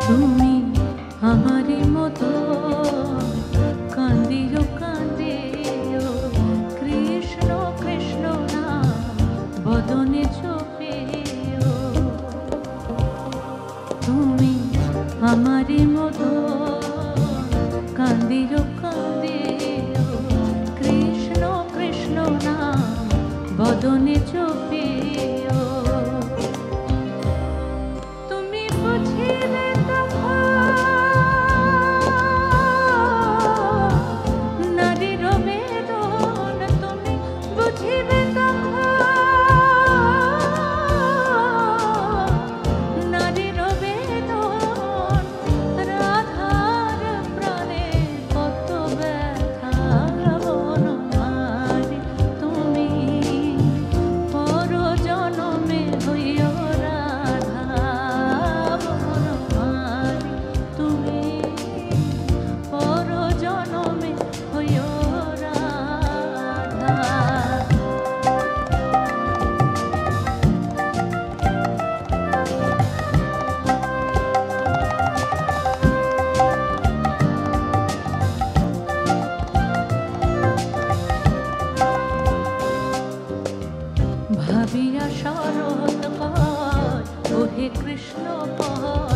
তুমি আমারই মতো কান্দিও কান্দিও কৃষ্ণ কৃষ্ণ নাম বদনে চোপেও। তুমি আমারই মতো কান্দিও কান্দিও কৃষ্ণ কৃষ্ণ নাম বদনে চোপেও। তুমি বুঝিলে নারীর বেদন, তুমি বুঝিবে নারীর বেদন, রাধার প্রাণে কত ব্যথা বনমালী। তুমি পর জনমে হইও রাধা বনমালী, তুমি পর জনমে হইও রাধা। ভাবিয়া শরৎ কয় ওহে কৃষ্ণ কয়